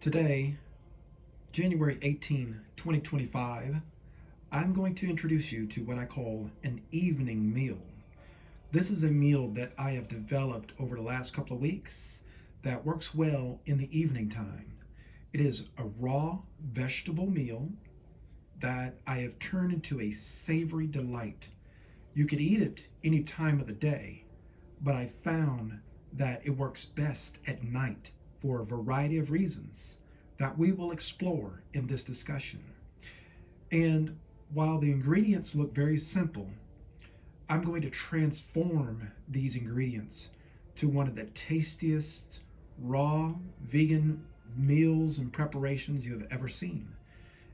Today, January 18, 2025, I'm going to introduce you to what I call an evening meal. This is a meal that I have developed over the last couple of weeks that works well in the evening time. It is a raw vegetable meal that I have turned into a savory delight. You could eat it any time of the day, but I found that it works best at night for a variety of reasons that we will explore in this discussion. And while the ingredients look very simple, I'm going to transform these ingredients to one of the tastiest raw vegan meals and preparations you have ever seen.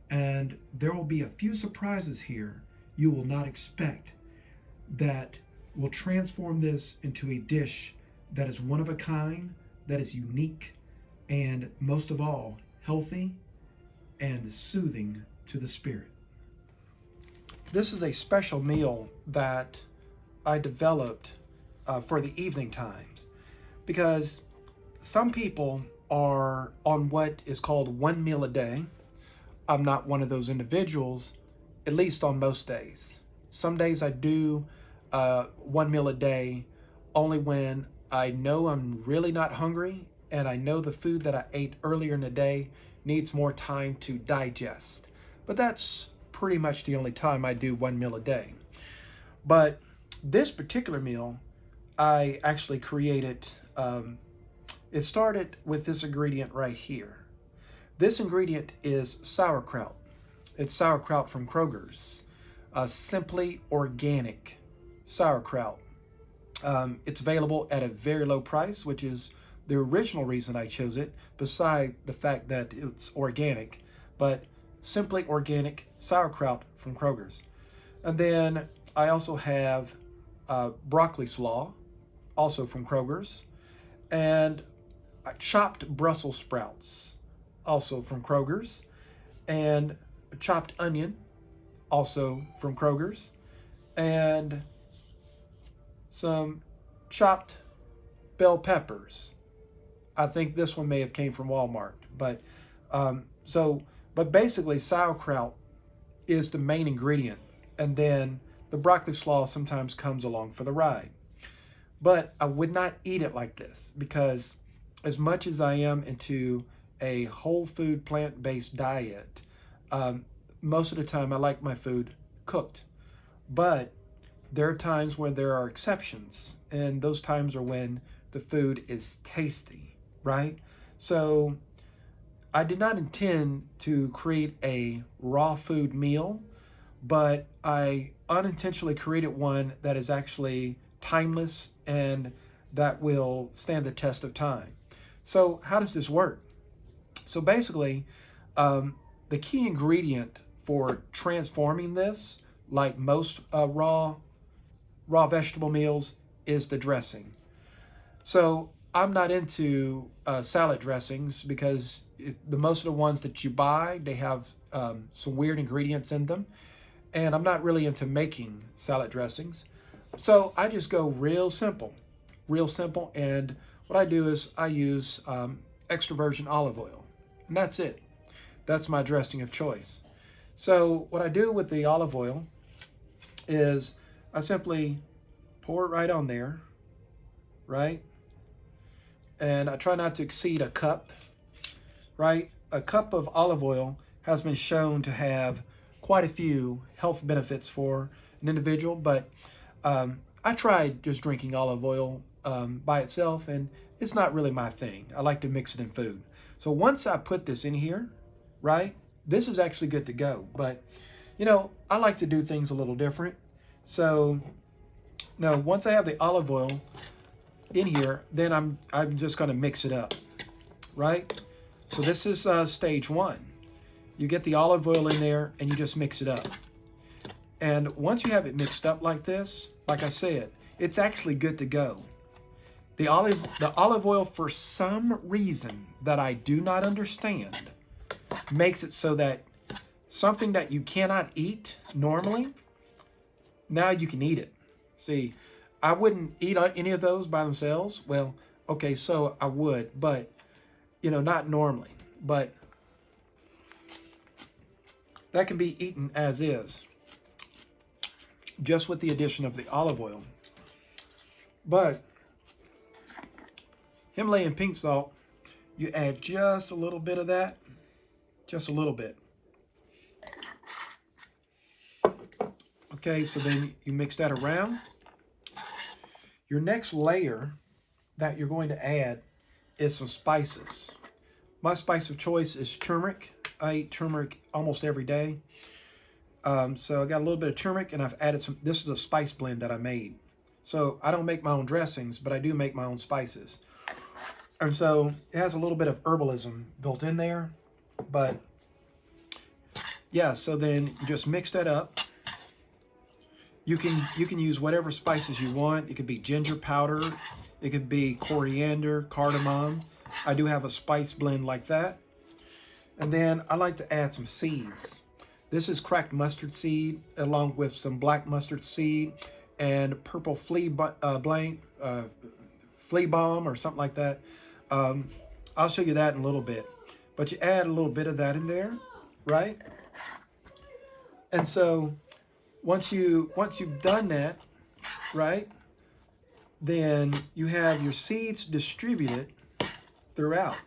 And there will be a few surprises here you will not expect that will transform this into a dish that is one of a kind, that is unique, and most of all, healthy and soothing to the spirit. This is a special meal that I developed for the evening times because some people are on what is called one meal a day. I'm not one of those individuals, at least on most days. Some days I do one meal a day only when I know I'm really not hungry and I know the food that I ate earlier in the day needs more time to digest. But that's pretty much the only time I do one meal a day. But this particular meal, I actually created, it started with this ingredient right here. This ingredient is sauerkraut. It's sauerkraut from Kroger's, simply organic sauerkraut. It's available at a very low price, which is the original reason I chose it, beside the fact that it's organic, but simply organic sauerkraut from Kroger's. And then I also have broccoli slaw, also from Kroger's, and chopped Brussels sprouts, also from Kroger's, and chopped onion, also from Kroger's, and some chopped bell peppers. I think this one may have came from Walmart, but but basically sauerkraut is the main ingredient, and then the broccoli slaw sometimes comes along for the ride. But I would not eat it like this because as much as I am into a whole food plant-based diet, most of the time I like my food cooked. But there are times where there are exceptions, and those times are when the food is tasty, right? So I did not intend to create a raw food meal, but I unintentionally created one that is actually timeless and that will stand the test of time. So how does this work? So basically, the key ingredient for transforming this, like most raw vegetable meals, is the dressing. So I'm not into salad dressings because most of the ones that you buy, they have some weird ingredients in them. And I'm not really into making salad dressings. So I just go real simple. And what I do is I use extra virgin olive oil. And that's it. That's my dressing of choice. So what I do with the olive oil is I simply pour it right on there, right? And I try not to exceed a cup, right? A cup of olive oil has been shown to have quite a few health benefits for an individual, but I tried just drinking olive oil by itself, and it's not really my thing. I like to mix it in food. So once I put this in here, right, this is actually good to go. But, I like to do things a little different. So now once I have the olive oil in here, then I'm just going to mix it up, right? So this is stage one. You get the olive oil in there and you just mix it up. And once you have it mixed up like this, like I said, it's actually good to go. The olive oil, for some reason that I do not understand, makes it so that something that you cannot eat normally, now you can eat it. See, I wouldn't eat any of those by themselves. Well, okay, so I would, but not normally. but that can be eaten as is, just with the addition of the olive oil. But Himalayan pink salt, you add just a little bit of that, just a little bit. Okay, so then you mix that around. Your next layer that you're going to add is some spices. My spice of choice is turmeric. I eat turmeric almost every day. So I got a little bit of turmeric, and I've added some. This is a spice blend that I made. So I don't make my own dressings, but I do make my own spices. And so it has a little bit of herbalism built in there. But yeah, so then you just mix that up. You can use whatever spices you want. It could be ginger powder. It could be coriander, cardamom. I do have a spice blend like that. And then I like to add some seeds. This is cracked mustard seed along with some black mustard seed and purple flea balm or something like that. I'll show you that in a little bit. But you add a little bit of that in there, right? And so once you've done that, right, then you have your seeds distributed throughout.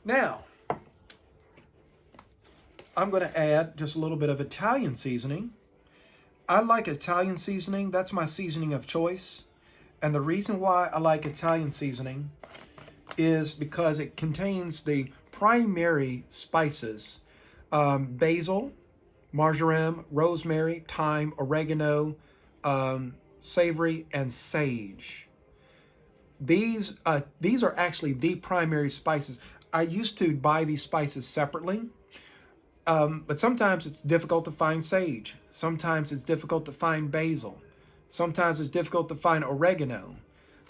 Now, I'm going to add just a little bit of Italian seasoning. I like Italian seasoning. That's my seasoning of choice. And the reason why I like Italian seasoning is because it contains the primary spices, basil, marjoram, rosemary, thyme, oregano, savory, and sage. These are actually the primary spices. I used to buy these spices separately, but sometimes it's difficult to find sage. Sometimes it's difficult to find basil. Sometimes it's difficult to find oregano.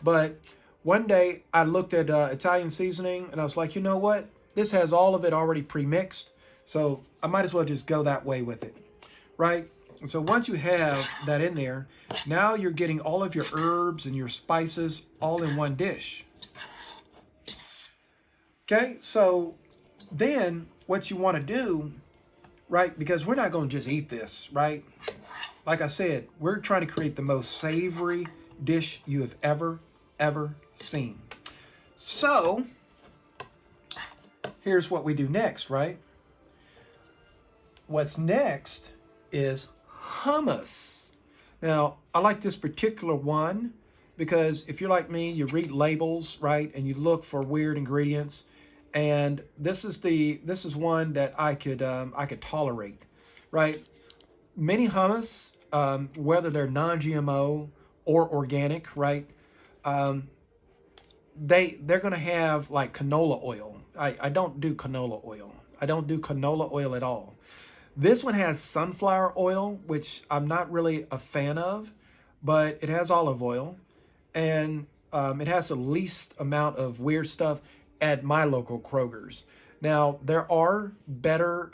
But one day I looked at Italian seasoning and I was like, you know what? This has all of it already pre-mixed, so I might as well just go that way with it, right? And so once you have that in there, now you're getting all of your herbs and your spices all in one dish. Okay, so then what you want to do, right, because we're not going to just eat this, right? Like I said, we're trying to create the most savory dish you have ever seen. So here's what we do next, right? What's next is hummus. Now, I like this particular one because if you're like me, you read labels, right, and you look for weird ingredients. And this is one that I could tolerate, right? Many hummus, whether they're non-GMO or organic, right? They're gonna have like canola oil. I don't do canola oil. I don't do canola oil at all. This one has sunflower oil, which I'm not really a fan of, but it has olive oil, and it has the least amount of weird stuff at my local Kroger's. Now, there are better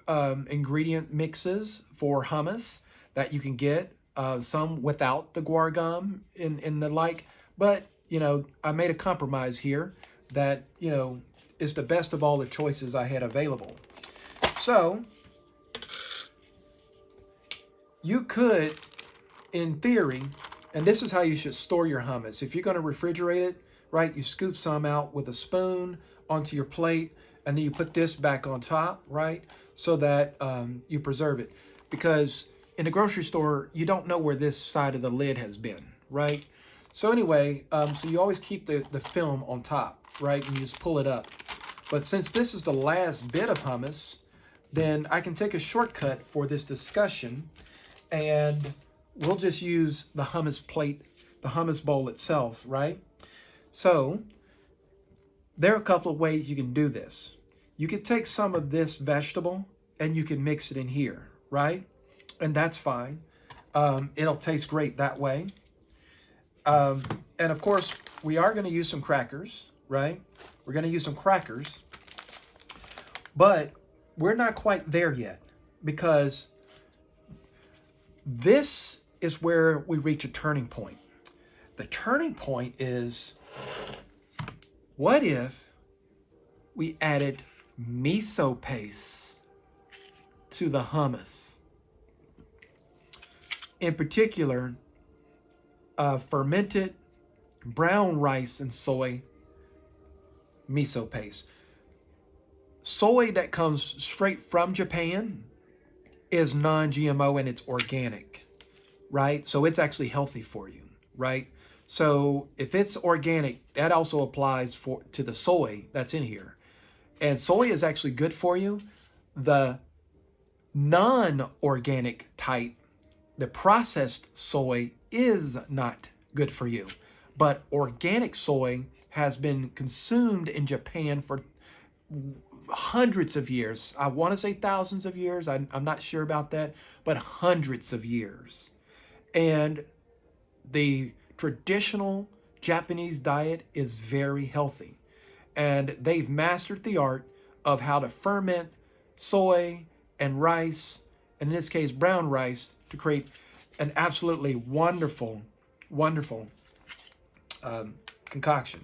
ingredient mixes for hummus that you can get, some without the guar gum and the like, but, you know, I made a compromise here that, you know, is the best of all the choices I had available. So you could, in theory, and this is how you should store your hummus. If you're going to refrigerate it, right, you scoop some out with a spoon onto your plate, and then you put this back on top, right, so that you preserve it. Because in the grocery store, you don't know where this side of the lid has been, right? So anyway, so you always keep the film on top, right, and you just pull it up. But since this is the last bit of hummus, then I can take a shortcut for this discussion, and we'll just use the hummus plate, the hummus bowl itself, right? So there are a couple of ways you can do this. You could take some of this vegetable and you can mix it in here, right? And that's fine. It'll taste great that way. And of course, we are going to use some crackers, right? We're going to use some crackers, but we're not quite there yet, because this is where we reach a turning point. The turning point is, what if we added miso paste to the hummus. In particular, fermented brown rice and soy miso paste. Soy that comes straight from Japan is non-GMO and it's organic, right? So it's actually healthy for you, right? So if it's organic, that also applies to the soy that's in here. And soy is actually good for you. The non-organic type, the processed soy, is not good for you. But organic soy has been consumed in Japan for hundreds of years. I want to say thousands of years. I'm not sure about that, but hundreds of years. And the traditional Japanese diet is very healthy. And they've mastered the art of how to ferment soy and rice, and in this case, brown rice, to create an absolutely wonderful, wonderful concoction.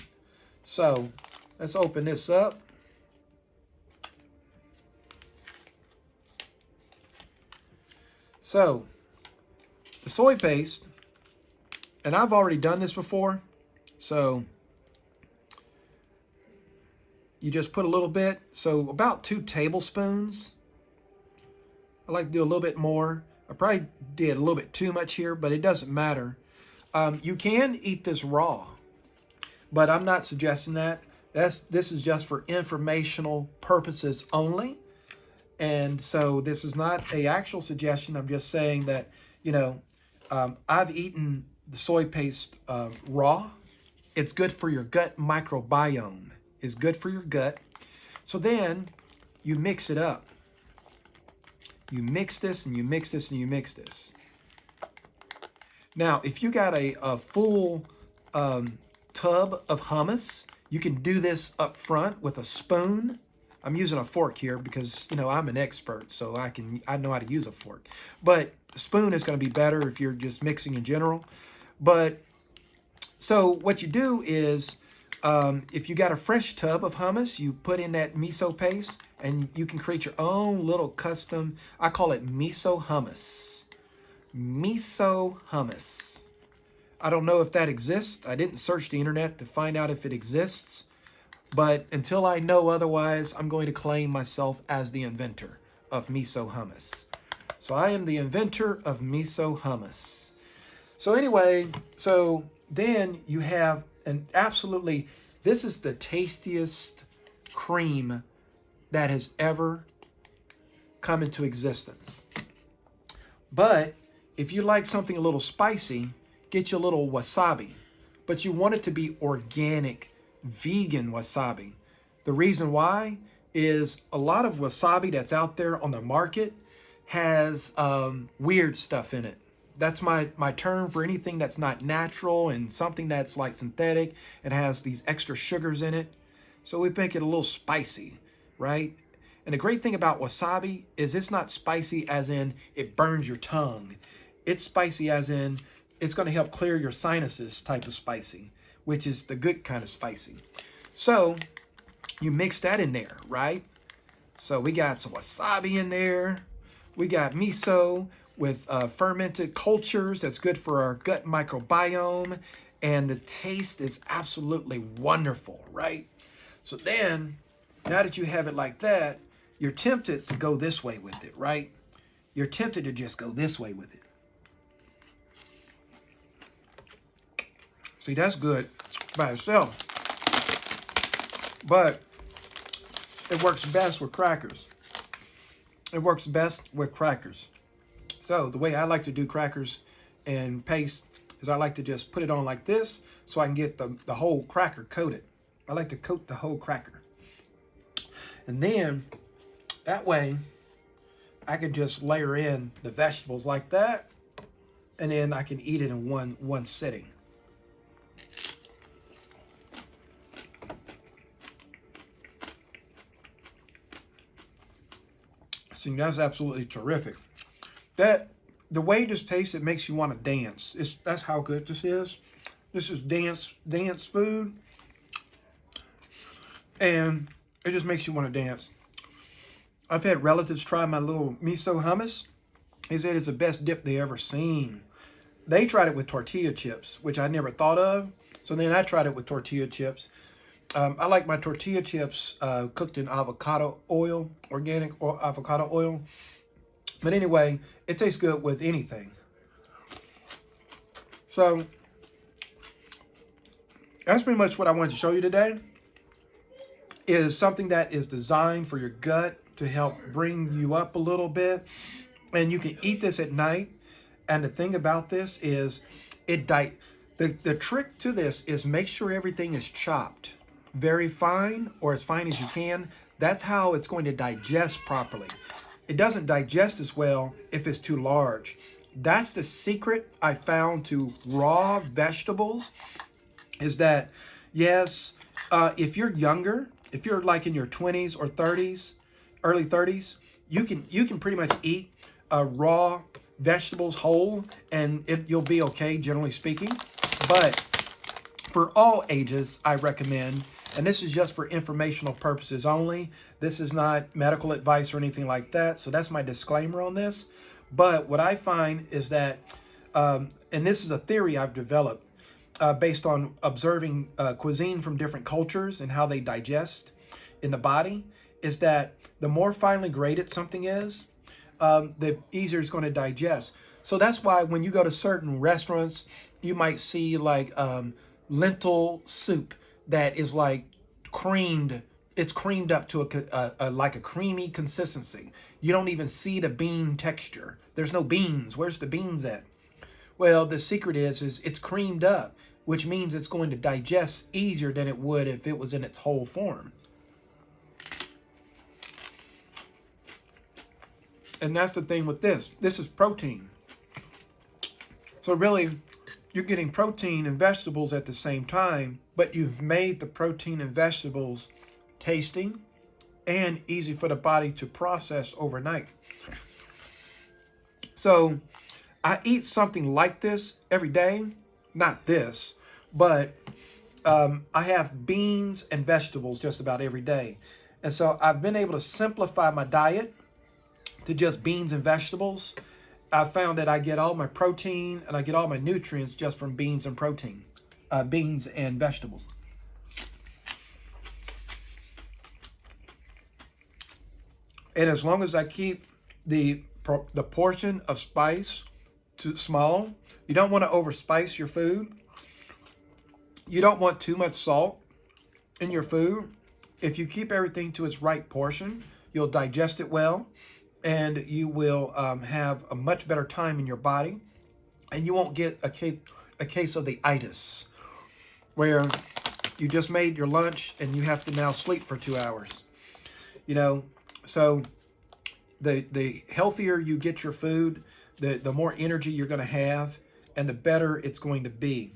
So let's open this up. So the soy paste, and I've already done this before, so you just put a little bit, so about 2 tablespoons. I like to do a little bit more. I probably did a little bit too much here, but it doesn't matter. You can eat this raw, but I'm not suggesting that. This is just for informational purposes only. And so this is not an actual suggestion. I'm just saying that, you know, I've eaten the soy paste raw. It's good for your gut microbiome. It's good for your gut. So then you mix it up. You mix this and you mix this and you mix this. Now, if you got a full tub of hummus, you can do this up front with a spoon. I'm using a fork here because, you know, I'm an expert, so I know how to use a fork. But a spoon is going to be better if you're just mixing in general. But so what you do is, if you got a fresh tub of hummus, you put in that miso paste, and you can create your own little custom, I call it miso hummus. Miso hummus. I don't know if that exists. I didn't search the internet to find out if it exists. But until I know otherwise, I'm going to claim myself as the inventor of miso hummus. So I am the inventor of miso hummus. So anyway, so then you have this is the tastiest cream that has ever come into existence. But if you like something a little spicy, get you a little wasabi. But you want it to be organic, vegan wasabi. The reason why is a lot of wasabi that's out there on the market has weird stuff in it. That's my term for anything that's not natural and something that's like synthetic and has these extra sugars in it. So we make it a little spicy, right? And the great thing about wasabi is it's not spicy as in it burns your tongue. It's spicy as in it's going to help clear your sinuses type of spicy, which is the good kind of spicy. So you mix that in there, right? So we got some wasabi in there. We got miso with fermented cultures that's good for our gut microbiome. And the taste is absolutely wonderful, right? So then, now that you have it like that, you're tempted to go this way with it, right? You're tempted to just go this way with it. See, that's good by itself. But it works best with crackers. It works best with crackers. So the way I like to do crackers and paste is I like to just put it on like this so I can get the whole cracker coated. I like to coat the whole cracker. And then that way I can just layer in the vegetables like that, and then I can eat it in one sitting. See, that's absolutely terrific. The way this tastes, it makes you want to dance. That's how good this is. This is dance food, and it just makes you want to dance. I've had relatives try my little miso hummus. They said it's the best dip they ever seen. They tried it with tortilla chips, which I never thought of. So then I tried it with tortilla chips. I like my tortilla chips cooked in avocado oil, organic avocado oil. But anyway, it tastes good with anything. So that's pretty much what I wanted to show you today. Is something that is designed for your gut to help bring you up a little bit. And you can eat this at night. And the thing about this is the trick to this is make sure everything is chopped very fine or as fine as you can. That's how it's going to digest properly. It doesn't digest as well if it's too large. That's the secret I found to raw vegetables is that, yes, if you're younger, if you're like in your 20s or 30s, early 30s, you can pretty much eat raw vegetables whole and you'll be okay, generally speaking. But for all ages, I recommend, and this is just for informational purposes only. This is not medical advice or anything like that. So that's my disclaimer on this. But what I find is that, and this is a theory I've developed based on observing cuisine from different cultures and how they digest in the body, is that the more finely grated something is, the easier it's going to digest. So that's why when you go to certain restaurants, you might see like lentil soup that is like creamed. It's creamed up to like a creamy consistency. You don't even see the bean texture. There's no beans. Where's the beans at? Well, the secret is it's creamed up, which means it's going to digest easier than it would if it was in its whole form. And that's the thing with this. This is protein. So really, you're getting protein and vegetables at the same time, but you've made the protein and vegetables tasty and easy for the body to process overnight. So I eat something like this every day. Not this, but I have beans and vegetables just about every day. And so I've been able to simplify my diet to just beans and vegetables. I found that I get all my protein and I get all my nutrients just from beans and protein, beans and vegetables. And as long as I keep the portion of spice too small, you don't want to overspice your food. You don't want too much salt in your food. If you keep everything to its right portion, you'll digest it well. And you will have a much better time in your body, and you won't get a case of the itis, where you just made your lunch and you have to now sleep for 2 hours. You know, so the healthier you get your food, the more energy you're going to have, and the better it's going to be.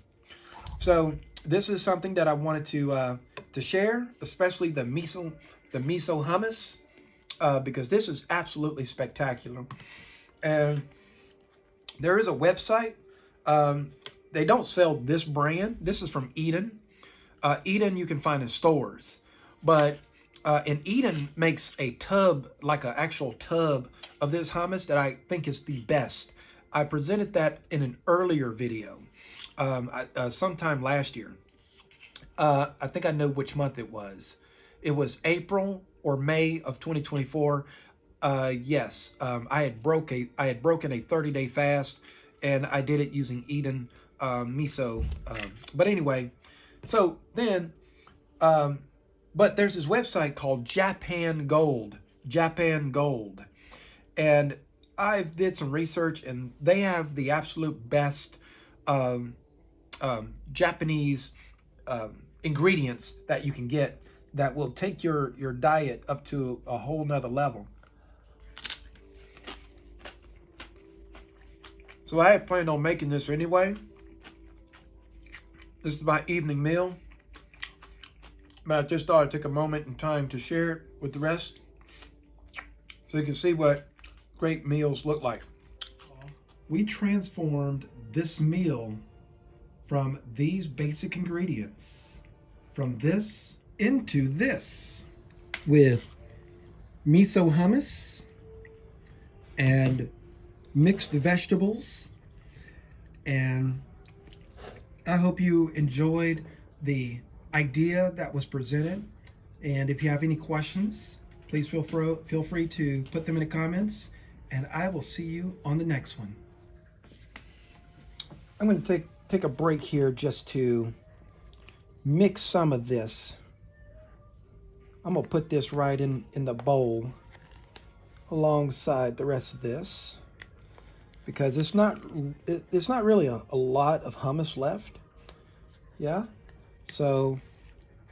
So this is something that I wanted to share, especially the miso hummus. Because this is absolutely spectacular. And there is a website. They don't sell this brand. This is from Eden. Eden you can find in stores. But and Eden makes a tub, like an actual tub of this hummus that I think is the best. I presented that in an earlier video sometime last year. I think I know which month it was. It was April or May of 2024. Yes, I had broken a 30-day fast, and I did it using Eden Miso. But anyway, so then, but there's this website called JapanGold, and I did some research, and they have the absolute best Japanese ingredients that you can get that will take your diet up to a whole nother level. So I had planned on making this anyway. This is my evening meal. But I just thought I'd take a moment in time to share it with the rest so you can see what great meals look like. We transformed this meal from these basic ingredients, from this into this, with miso hummus and mixed vegetables. And I hope you enjoyed the idea that was presented. And if you have any questions, please feel free to put them in the comments. And I will see you on the next one. I'm going to take a break here just to mix some of this. I'm going to put this right in the bowl alongside the rest of this, because it's not really a lot of hummus left. Yeah, so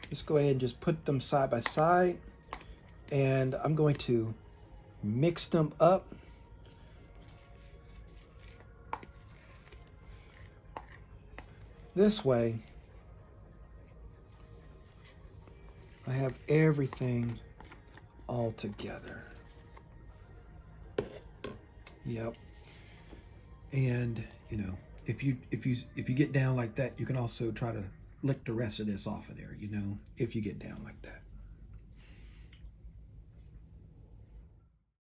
let's go ahead and just put them side by side, and I'm going to mix them up. This way I have everything all together. Yep. And you know, if you get down like that, you can also try to lick the rest of this off of there, you know, if you get down like that.